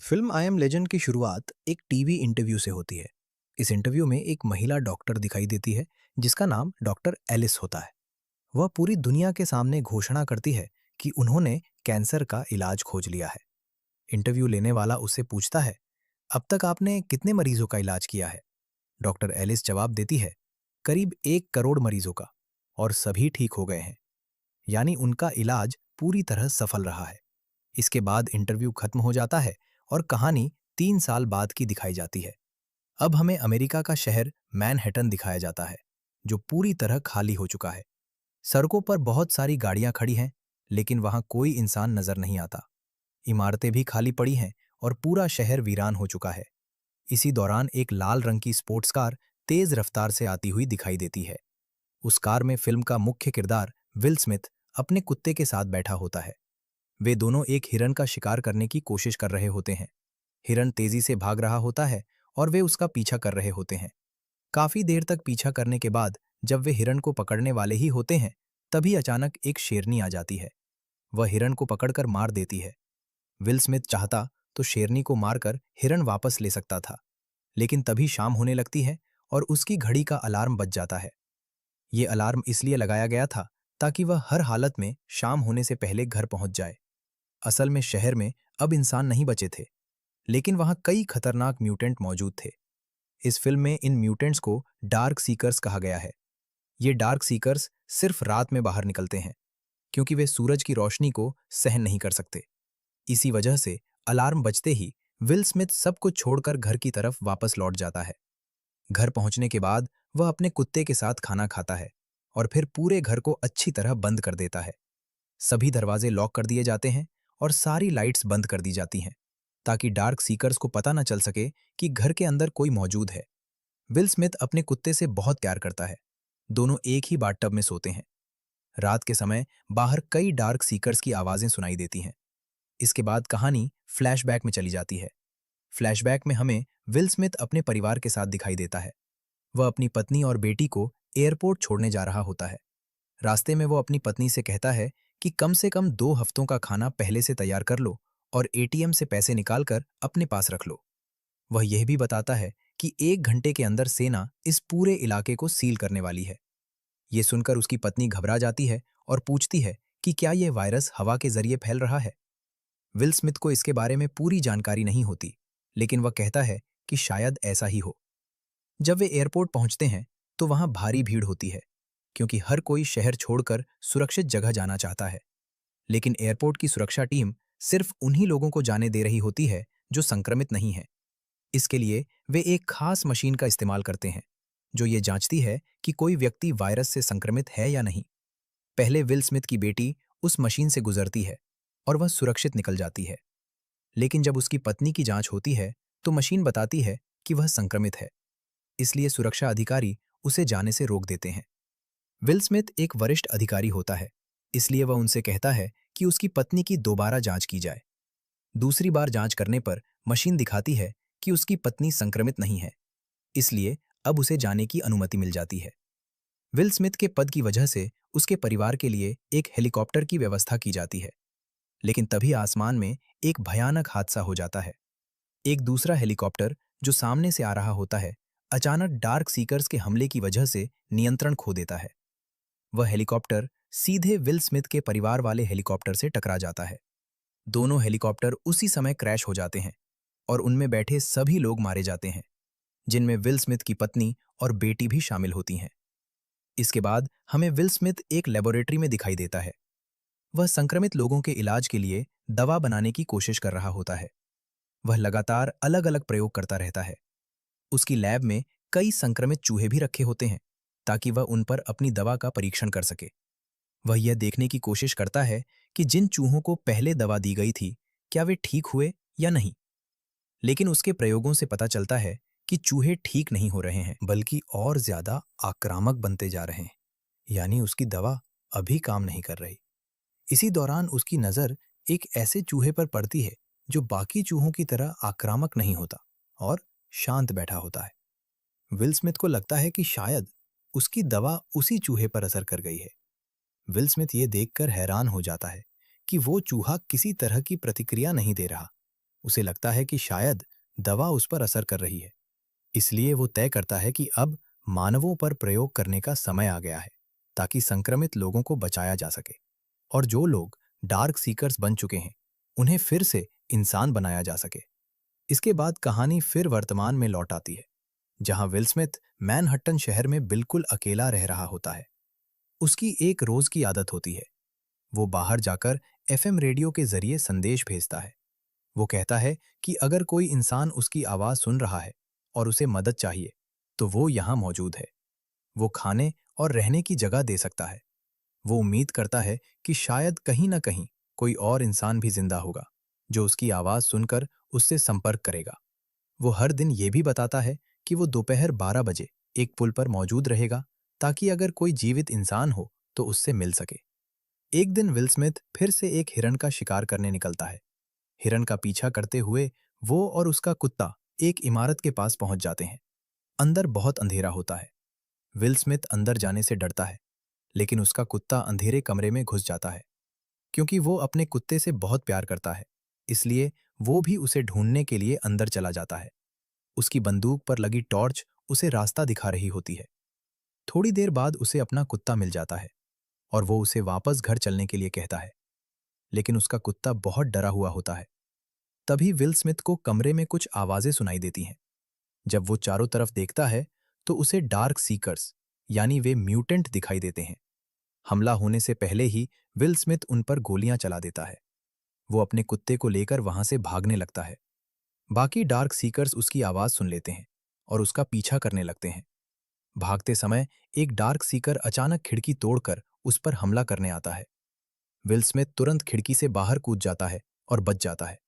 Film I am legend की शुरुआत एक टीवी इंटरव्यू से होती है। इस इंटरव्यू में एक महिला डॉक्टर दिखाई देती है जिसका नाम डॉक्टर एलिस होता है। वह पूरी दुनिया के सामने घोषणा करती है कि उन्होंने कैंसर का इलाज खोज लिया है। इंटरव्यू लेने वाला उससे पूछता है, अब तक आपने कितने मरीजों का इलाज किया है? डॉक्टर एलिस जवाब देती है, करीब 1 करोड़ मरीजों का, और सभी ठीक हो गए हैं। यानी उनका इलाज पूरी तरह सफल रहा है। इसके बाद इंटरव्यू खत्म हो जाता है और कहानी 3 साल बाद की दिखाई जाती है। अब हमें अमेरिका का शहर मैनहट्टन दिखाया जाता है, जो पूरी तरह खाली हो चुका है। सड़कों पर बहुत सारी गाड़ियां खड़ी हैं, लेकिन वहां कोई इंसान नजर नहीं आता। इमारतें भी खाली पड़ी हैं और पूरा शहर वीरान हो चुका है। इसी दौरान एक लाल रंग की स्पोर्ट्स कार तेज रफ्तार से आती हुई दिखाई देती है। उस कार में फिल्म का मुख्य किरदार विल स्मिथ अपने कुत्ते के साथ बैठा होता है। वे दोनों एक हिरन का शिकार करने की कोशिश कर रहे होते हैं। हिरन तेजी से भाग रहा होता है और वे उसका पीछा कर रहे होते हैं। काफी देर तक पीछा करने के बाद जब वे हिरन को पकड़ने वाले ही होते हैं, तभी अचानक एक शेरनी आ जाती है। वह हिरन को पकड़कर मार देती है। विल स्मिथ चाहता तो शेरनी को मारकर हिरन वापस ले सकता था, लेकिन तभी शाम होने लगती है और उसकी घड़ी का अलार्म बज जाता है। ये अलार्म इसलिए लगाया गया था ताकि वह हर हालत में शाम होने से पहले घर पहुंच जाए। असल में शहर में अब इंसान नहीं बचे थे, लेकिन वहां कई खतरनाक म्यूटेंट मौजूद थे। इस फिल्म में इन म्यूटेंट्स को डार्क सीकर्स कहा गया है। ये डार्क सीकर्स सिर्फ रात में बाहर निकलते हैं, क्योंकि वे सूरज की रोशनी को सहन नहीं कर सकते। इसी वजह से अलार्म बजते ही विल स्मिथ सब कुछ छोड़कर घर की तरफ वापस लौट जाता है। घर पहुंचने के बाद वह अपने कुत्ते के साथ खाना खाता है और फिर पूरे घर को अच्छी तरह बंद कर देता है। सभी दरवाजे लॉक कर दिए जाते हैं और सारी लाइट्स बंद कर दी जाती हैं, ताकि डार्क सीकर्स को पता न चल सके कि घर के अंदर कोई मौजूद है। विल स्मिथ अपने कुत्ते से बहुत प्यार करता है। दोनों एक ही बाथटब में सोते हैं। रात के समय बाहर कई डार्क सीकर्स की आवाजें सुनाई देती हैं। इसके बाद कहानी फ्लैशबैक में चली जाती है। फ्लैशबैक में हमें विल स्मिथ अपने परिवार के साथ दिखाई देता है। वह अपनी पत्नी और बेटी को एयरपोर्ट छोड़ने जा रहा होता है। रास्ते में वो अपनी पत्नी से कहता है कि कम से कम 2 हफ्तों का खाना पहले से तैयार कर लो और एटीएम से पैसे निकालकर अपने पास रख लो। वह यह भी बताता है कि 1 घंटे के अंदर सेना इस पूरे इलाके को सील करने वाली है। ये सुनकर उसकी पत्नी घबरा जाती है और पूछती है कि क्या यह वायरस हवा के जरिए फैल रहा है। विल स्मिथ को इसके बारे में पूरी जानकारी नहीं होती, लेकिन वह कहता है कि शायद ऐसा ही हो। जब वे एयरपोर्ट पहुंचते हैं तो वहां भारी भीड़ होती है, क्योंकि हर कोई शहर छोड़कर सुरक्षित जगह जाना चाहता है। लेकिन एयरपोर्ट की सुरक्षा टीम सिर्फ उन्हीं लोगों को जाने दे रही होती है जो संक्रमित नहीं है। इसके लिए वे एक खास मशीन का इस्तेमाल करते हैं, जो ये जांचती है कि कोई व्यक्ति वायरस से संक्रमित है या नहीं। पहले विल स्मिथ की बेटी उस मशीन से गुजरती है और वह सुरक्षित निकल जाती है। लेकिन जब उसकी पत्नी की जांच होती है तो मशीन बताती है कि वह संक्रमित है। इसलिए सुरक्षा अधिकारी उसे जाने से रोक देते हैं। विल स्मिथ एक वरिष्ठ अधिकारी होता है, इसलिए वह उनसे कहता है कि उसकी पत्नी की दोबारा जांच की जाए। दूसरी बार जांच करने पर मशीन दिखाती है कि उसकी पत्नी संक्रमित नहीं है, इसलिए अब उसे जाने की अनुमति मिल जाती है। विल स्मिथ के पद की वजह से उसके परिवार के लिए एक हेलीकॉप्टर की व्यवस्था की जाती है। लेकिन तभी आसमान में एक भयानक हादसा हो जाता है। एक दूसरा हेलीकॉप्टर जो सामने से आ रहा होता है, अचानक डार्क सीकर्स के हमले की वजह से नियंत्रण खो देता है। वह हेलीकॉप्टर सीधे विल स्मिथ के परिवार वाले हेलीकॉप्टर से टकरा जाता है। दोनों हेलीकॉप्टर उसी समय क्रैश हो जाते हैं और उनमें बैठे सभी लोग मारे जाते हैं, जिनमें विल स्मिथ की पत्नी और बेटी भी शामिल होती हैं। इसके बाद हमें विल स्मिथ एक लेबोरेटरी में दिखाई देता है। वह संक्रमित लोगों के इलाज के लिए दवा बनाने की कोशिश कर रहा होता है। वह लगातार अलग अलग प्रयोग करता रहता है। उसकी लैब में कई संक्रमित चूहे भी रखे होते हैं, ताकि वह उन पर अपनी दवा का परीक्षण कर सके। वह यह देखने की कोशिश करता है कि जिन चूहों को पहले दवा दी गई थी, क्या वे ठीक हुए या नहीं। लेकिन उसके प्रयोगों से पता चलता है कि चूहे ठीक नहीं हो रहे हैं, बल्कि और ज्यादा आक्रामक बनते जा रहे हैं। यानी उसकी दवा अभी काम नहीं कर रही। इसी दौरान उसकी नजर एक ऐसे चूहे पर पड़ती है जो बाकी चूहों की तरह आक्रामक नहीं होता और शांत बैठा होता है। विल स्मिथ को लगता है कि शायद उसकी दवा उसी चूहे पर असर कर गई है। विल स्मिथ ये देखकर हैरान हो जाता है कि वो चूहा किसी तरह की प्रतिक्रिया नहीं दे रहा। उसे लगता है कि शायद दवा उस पर असर कर रही है। इसलिए वो तय करता है कि अब मानवों पर प्रयोग करने का समय आ गया है, ताकि संक्रमित लोगों को बचाया जा सके। और जो लोग डार्क सीकर्स बन चुके हैं, उन्हें फिर से इंसान बनाया जा सके। इसके बाद कहानी फिर वर्तमान में लौट आती है, जहां विल स्मिथ मैनहट्टन शहर में बिल्कुल अकेला रह रहा होता है। उसकी एक रोज की आदत होती है। वो बाहर जाकर एफएम रेडियो के जरिए संदेश भेजता है। वो कहता है कि अगर कोई इंसान उसकी आवाज सुन रहा है और उसे मदद चाहिए, तो वो यहाँ मौजूद है। वो खाने और रहने की जगह दे सकता है। वो उम्मीद करता है कि शायद कहीं न कहीं कोई और इंसान भी जिंदा होगा, जो उसकी आवाज सुनकर उससे संपर्क करेगा। वो हर दिन ये भी बताता है कि वो दोपहर 12 बजे एक पुल पर मौजूद रहेगा, ताकि अगर कोई जीवित इंसान हो तो उससे मिल सके। एक दिन विल स्मिथ फिर से एक हिरन का शिकार करने निकलता है। हिरन का पीछा करते हुए वो और उसका कुत्ता एक इमारत के पास पहुंच जाते हैं। अंदर बहुत अंधेरा होता है। विल स्मिथ अंदर जाने से डरता है, लेकिन उसका कुत्ता अंधेरे कमरे में घुस जाता है। क्योंकि वो अपने कुत्ते से बहुत प्यार करता है, इसलिए वो भी उसे ढूंढने के लिए अंदर चला जाता है। उसकी बंदूक पर लगी टॉर्च उसे रास्ता दिखा रही होती है। थोड़ी देर बाद उसे अपना कुत्ता मिल जाता है और वो उसे वापस घर चलने के लिए कहता है, लेकिन उसका कुत्ता बहुत डरा हुआ होता है। तभी विल स्मिथ को कमरे में कुछ आवाजें सुनाई देती हैं। जब वो चारों तरफ देखता है, तो उसे डार्क सीकर्स, यानी वे म्यूटेंट दिखाई देते हैं। हमला होने से पहले ही विल स्मिथ उन पर गोलियां चला देता है। वो अपने कुत्ते को लेकर वहां से भागने लगता है। बाकी डार्क सीकर्स उसकी आवाज सुन लेते हैं और उसका पीछा करने लगते हैं। भागते समय एक डार्क सीकर अचानक खिड़की तोड़कर उस पर हमला करने आता है। विल स्मिथ तुरंत खिड़की से बाहर कूद जाता है और बच जाता है।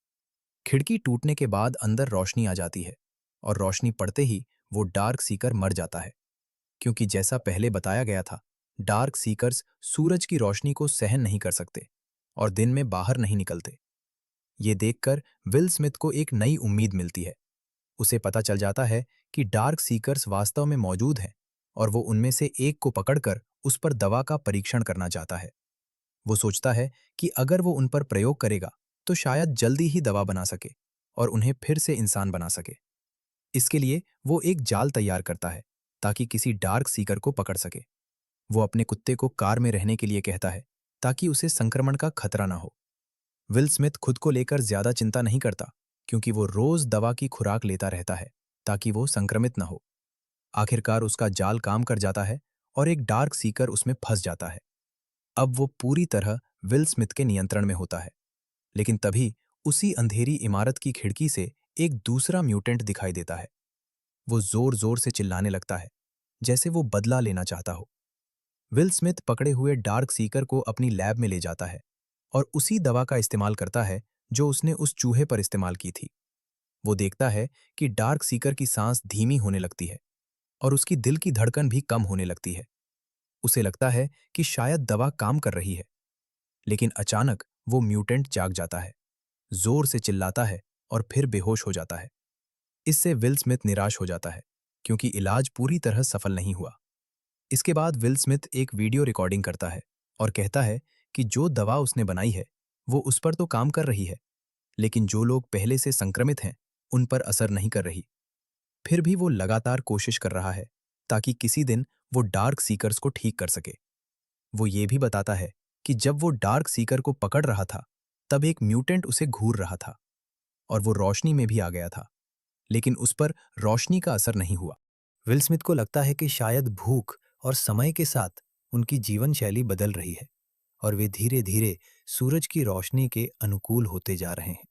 खिड़की टूटने के बाद अंदर रोशनी आ जाती है और रोशनी पड़ते ही वो डार्क सीकर मर जाता है। क्योंकि जैसा पहले बताया गया था, डार्क सीकर्स सूरज की रोशनी को सहन नहीं कर सकते और दिन में बाहर नहीं निकलते। ये देखकर विल स्मिथ को एक नई उम्मीद मिलती है। उसे पता चल जाता है कि डार्क सीकर्स वास्तव में मौजूद हैं और वो उनमें से एक को पकड़कर उस पर दवा का परीक्षण करना चाहता है। वो सोचता है कि अगर वो उन पर प्रयोग करेगा तो शायद जल्दी ही दवा बना सके और उन्हें फिर से इंसान बना सके। इसके लिए वो एक जाल तैयार करता है, ताकि किसी डार्क सीकर को पकड़ सके। वो अपने कुत्ते को कार में रहने के लिए कहता है, ताकि उसे संक्रमण का खतरा ना हो। विल स्मिथ खुद को लेकर ज्यादा चिंता नहीं करता, क्योंकि वो रोज दवा की खुराक लेता रहता है, ताकि वो संक्रमित न हो। आखिरकार उसका जाल काम कर जाता है और एक डार्क सीकर उसमें फंस जाता है। अब वो पूरी तरह विल स्मिथ के नियंत्रण में होता है। लेकिन तभी उसी अंधेरी इमारत की खिड़की से एक दूसरा म्यूटेंट दिखाई देता है। वो जोर जोर से चिल्लाने लगता है, जैसे वो बदला लेना चाहता हो। विल स्मिथ पकड़े हुए डार्क सीकर को अपनी लैब में ले जाता है और उसी दवा का इस्तेमाल करता है जो उसने उस चूहे पर इस्तेमाल की थी। वो देखता है कि डार्क सीकर की सांस धीमी होने लगती है और उसकी दिल की धड़कन भी कम होने लगती है। उसे लगता है कि शायद दवा काम कर रही है। लेकिन अचानक वो म्यूटेंट जाग जाता है, जोर से चिल्लाता है और फिर बेहोश हो जाता है। इससे विल स्मिथ निराश हो जाता है, क्योंकि इलाज पूरी तरह सफल नहीं हुआ। इसके बाद विल स्मिथ एक वीडियो रिकॉर्डिंग करता है और कहता है कि जो दवा उसने बनाई है वो उस पर तो काम कर रही है, लेकिन जो लोग पहले से संक्रमित हैं उन पर असर नहीं कर रही। फिर भी वो लगातार कोशिश कर रहा है, ताकि किसी दिन वो डार्क सीकर्स को ठीक कर सके। वो ये भी बताता है कि जब वो डार्क सीकर को पकड़ रहा था, तब एक म्यूटेंट उसे घूर रहा था और वो रोशनी में भी आ गया था, लेकिन उस पर रोशनी का असर नहीं हुआ। विल स्मिथ को लगता है कि शायद भूख और समय के साथ उनकी जीवन शैली बदल रही है और वे धीरे धीरे सूरज की रोशनी के अनुकूल होते जा रहे हैं।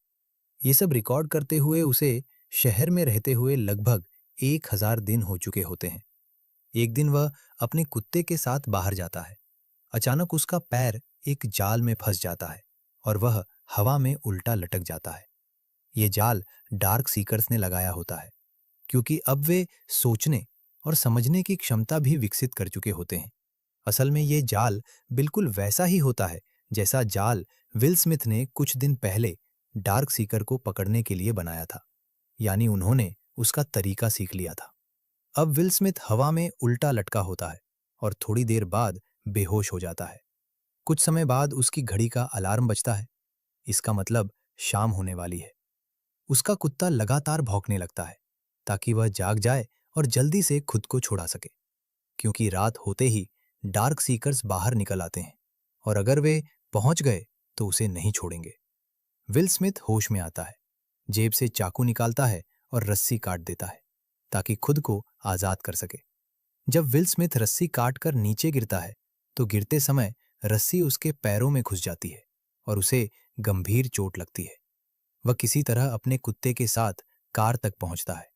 ये सब रिकॉर्ड करते हुए उसे शहर में रहते हुए लगभग 1000 दिन हो चुके होते हैं। एक दिन वह अपने कुत्ते के साथ बाहर जाता है। अचानक उसका पैर एक जाल में फंस जाता है और वह हवा में उल्टा लटक जाता है। ये जाल डार्क सीकर्स ने लगाया होता है, क्योंकि अब वे सोचने और समझने की क्षमता भी विकसित कर चुके होते हैं। असल में ये जाल बिल्कुल वैसा ही होता है जैसा जाल विल स्मिथ ने कुछ दिन पहले डार्क सीकर को पकड़ने के लिए बनाया था। यानी उन्होंने उसका तरीका सीख लिया था। अब विल स्मिथ हवा में उल्टा लटका होता है और थोड़ी देर बाद बेहोश हो जाता है। कुछ समय बाद उसकी घड़ी का अलार्म बजता है। इसका मतलब शाम होने वाली है। उसका कुत्ता लगातार भौंकने लगता है ताकि वह जाग जाए और जल्दी से खुद को छुड़ा सके, क्योंकि रात होते ही डार्क सीकर्स बाहर निकल आते हैं और अगर वे पहुंच गए तो उसे नहीं छोड़ेंगे। विल स्मिथ होश में आता है, जेब से चाकू निकालता है और रस्सी काट देता है ताकि खुद को आजाद कर सके। जब विल स्मिथ रस्सी काट कर नीचे गिरता है तो गिरते समय रस्सी उसके पैरों में घुस जाती है और उसे गंभीर चोट लगती है। वह किसी तरह अपने कुत्ते के साथ कार तक पहुंचता है।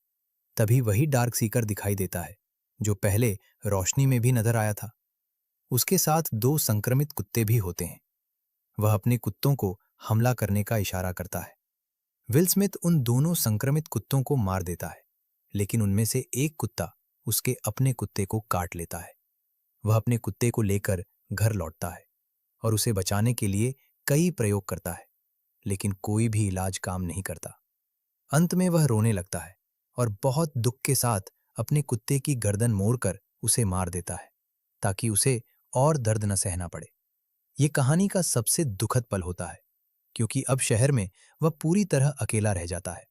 तभी वही डार्क सीकर दिखाई देता है जो पहले रोशनी में भी नजर आया था। उसके साथ दो संक्रमित कुत्ते भी होते हैं। वह अपने कुत्तों को हमला करने का इशारा करता है। विल स्मिथ उन दोनों संक्रमित कुत्तों को मार देता है, लेकिन उनमें से एक कुत्ता उसके अपने कुत्ते को काट लेता है। वह अपने कुत्ते को लेकर घर लौटता है और उसे बचाने के लिए कई प्रयोग करता है, लेकिन कोई भी इलाज काम नहीं करता। अंत में वह रोने लगता है और बहुत दुख के साथ अपने कुत्ते की गर्दन मोड़कर उसे मार देता है ताकि उसे और दर्द न सहना पड़े। ये कहानी का सबसे दुखद पल होता है, क्योंकि अब शहर में वह पूरी तरह अकेला रह जाता है।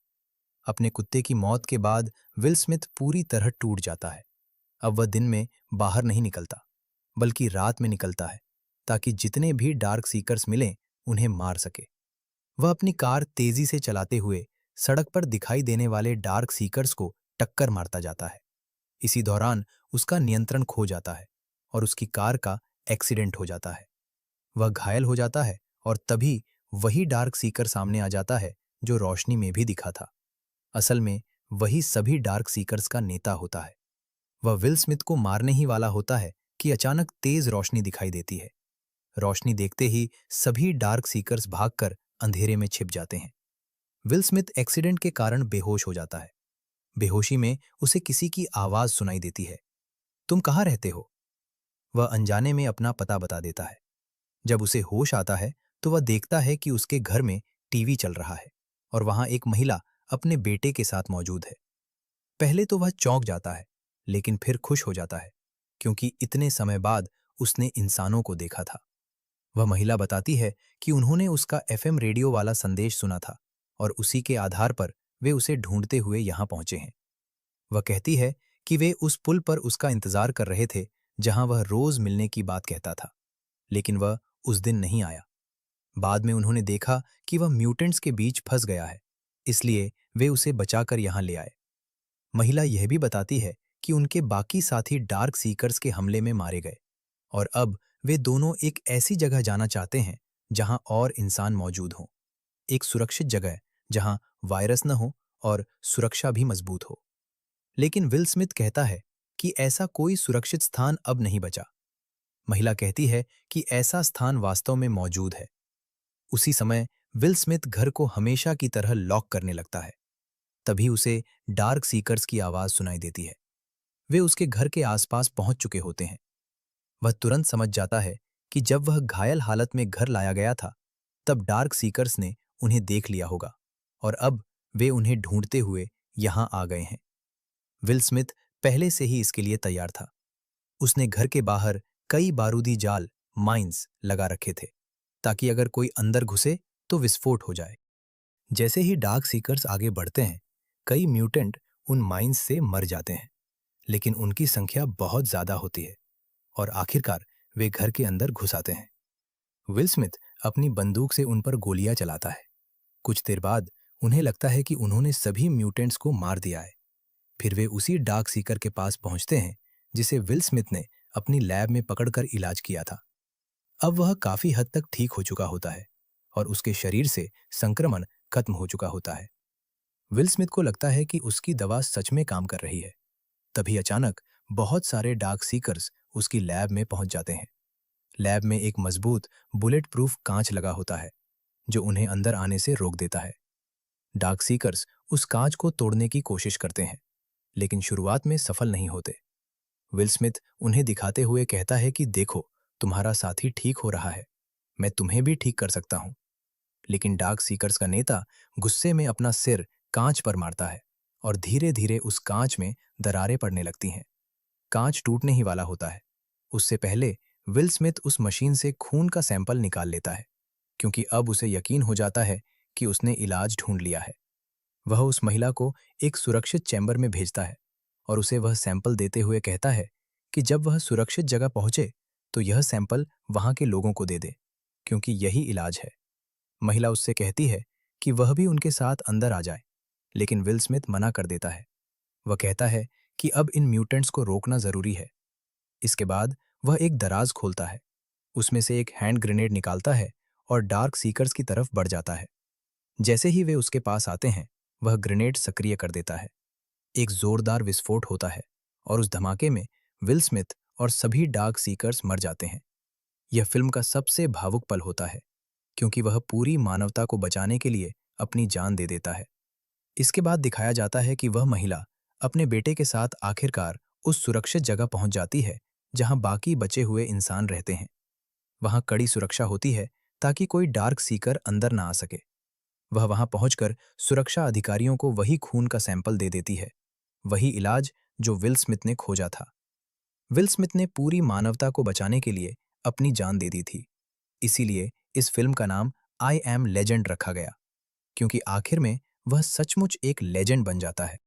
अपने कुत्ते की मौत के बाद विल स्मिथ पूरी तरह टूट जाता है। अब वह दिन में बाहर नहीं निकलता, बल्कि रात में निकलता है ताकि जितने भी डार्क सीकर्स मिलें उन्हें मार सके। वह अपनी कार तेजी से चलाते हुए सड़क पर दिखाई देने वाले डार्क सीकर्स को टक्कर मारता जाता है। इसी दौरान उसका नियंत्रण खो जाता है और उसकी कार का एक्सीडेंट हो जाता है। वह घायल हो जाता है और तभी वही डार्क सीकर सामने आ जाता है जो रोशनी में भी दिखा था। असल में वही सभी डार्क सीकर्स का नेता होता है। वह विल स्मिथ को मारने ही वाला होता है कि अचानक तेज रोशनी दिखाई देती है। रोशनी देखते ही सभी डार्क सीकर्स भागकर अंधेरे में छिप जाते हैं। विल स्मिथ एक्सीडेंट के कारण बेहोश हो जाता है। बेहोशी में उसे किसी की आवाज सुनाई देती है, तुम कहाँ रहते हो? वह अनजाने में अपना पता बता देता है। जब उसे होश आता है तो वह देखता है कि उसके घर में टीवी चल रहा है और वहां एक महिला अपने बेटे के साथ मौजूद है। पहले तो वह चौंक जाता है, लेकिन फिर खुश हो जाता है, क्योंकि इतने समय बाद उसने इंसानों को देखा था। वह महिला बताती है कि उन्होंने उसका एफएम रेडियो वाला संदेश सुना था और उसी के आधार पर वे उसे ढूंढते हुए यहां पहुंचे हैं। वह कहती है कि वे उस पुल पर उसका इंतजार कर रहे थे जहां वह रोज मिलने की बात कहता था, लेकिन वह उस दिन नहीं आया। बाद में उन्होंने देखा कि वह म्यूटेंट्स के बीच फंस गया है, इसलिए वे उसे बचाकर यहां ले आए। महिला यह भी बताती है कि उनके बाकी साथी डार्क सीकर्स के हमले में मारे गए और अब वे दोनों एक ऐसी जगह जाना चाहते हैं जहां और इंसान मौजूद हों, एक सुरक्षित जगह जहां वायरस न हो और सुरक्षा भी मजबूत हो। लेकिन विल स्मिथ कहता है कि ऐसा कोई सुरक्षित स्थान अब नहीं बचा। महिला कहती है कि ऐसा स्थान वास्तव में मौजूद है। उसी समय विल स्मिथ घर को हमेशा की तरह लॉक करने लगता है। तभी उसे डार्क सीकर्स की आवाज सुनाई देती है। वे उसके घर के आसपास पहुंच चुके होते हैं। वह तुरंत समझ जाता है कि जब वह घायल हालत में घर लाया गया था, तब डार्क सीकर्स ने उन्हें देख लिया होगा और अब वे उन्हें ढूंढते हुए यहां आ गए हैं। विल स्मिथ पहले से ही इसके लिए तैयार था। उसने घर के बाहर कई बारूदी जाल माइंस लगा रखे थे ताकि अगर कोई अंदर घुसे तो विस्फोट हो जाए। जैसे ही डार्क सीकर्स आगे बढ़ते हैं, कई म्यूटेंट उन माइंस से मर जाते हैं, लेकिन उनकी संख्या बहुत ज्यादा होती है और आखिरकार वे घर के अंदर घुस आते हैं। विल स्मिथ अपनी बंदूक से उन पर गोलियां चलाता है। कुछ देर बाद उन्हें लगता है कि उन्होंने सभी म्यूटेंट्स को मार दिया है। फिर वे उसी डार्क सीकर के पास पहुंचते हैं जिसे विल स्मिथ ने अपनी लैब में पकड़कर इलाज किया था। अब वह काफी हद तक ठीक हो चुका होता है और उसके शरीर से संक्रमण खत्म हो चुका होता है। विल स्मिथ को लगता है कि उसकी दवा सच में काम कर रही है। तभी अचानक बहुत सारे डार्क सीकर्स उसकी लैब में पहुंच जाते हैं। लैब में एक मजबूत बुलेट प्रूफ कांच लगा होता है जो उन्हें अंदर आने से रोक देता है। डार्क सीकर्स उस कांच को तोड़ने की कोशिश करते हैं, लेकिन शुरुआत में सफल नहीं होते। विल स्मिथ उन्हें दिखाते हुए कहता है कि देखो, तुम्हारा साथी ठीक हो रहा है, मैं तुम्हें भी ठीक कर सकता हूं। लेकिन डार्क सीकर्स का नेता गुस्से में अपना सिर कांच पर मारता है और धीरे धीरे उस कांच में दरारें पड़ने लगती हैं। कांच टूटने ही वाला होता है। उससे पहले विल स्मिथ उस मशीन से खून का सैंपल निकाल लेता है, क्योंकि अब उसे यकीन हो जाता है कि उसने इलाज ढूंढ लिया है। वह उस महिला को एक सुरक्षित चैम्बर में भेजता है और उसे वह सैंपल देते हुए कहता है कि जब वह सुरक्षित जगह पहुंचे तो यह सैंपल वहां के लोगों को दे दे, क्योंकि यही इलाज है। महिला उससे कहती है कि वह भी उनके साथ अंदर आ जाए, लेकिन विल स्मिथ मना कर देता है। वह कहता है कि अब इन म्यूटेंट्स को रोकना जरूरी है। इसके बाद वह एक दराज खोलता है, उसमें से एक हैंड ग्रेनेड निकालता है और डार्क सीकर्स की तरफ बढ़ जाता है। जैसे ही वे उसके पास आते हैं, वह ग्रेनेड सक्रिय कर देता है। एक जोरदार विस्फोट होता है और उस धमाके में विल स्मिथ और सभी डार्क सीकर्स मर जाते हैं। यह फिल्म का सबसे भावुक पल होता है, क्योंकि वह पूरी मानवता को बचाने के लिए अपनी जान दे देता है। इसके बाद दिखाया जाता है कि वह महिला अपने बेटे के साथ आखिरकार उस सुरक्षित जगह पहुंच जाती है जहां बाकी बचे हुए इंसान रहते हैं। वहां कड़ी सुरक्षा होती है ताकि कोई डार्क सीकर अंदर ना आ सके। वह वहां पहुंचकर सुरक्षा अधिकारियों को वही खून का सैंपल दे देती है, वही इलाज जो विल स्मिथ ने खोजा था। विल स्मिथ ने पूरी मानवता को बचाने के लिए अपनी जान दे दी थी। इसीलिए इस फिल्म का नाम आई एम लेजेंड रखा गया, क्योंकि आखिर में वह सचमुच एक लेजेंड बन जाता है।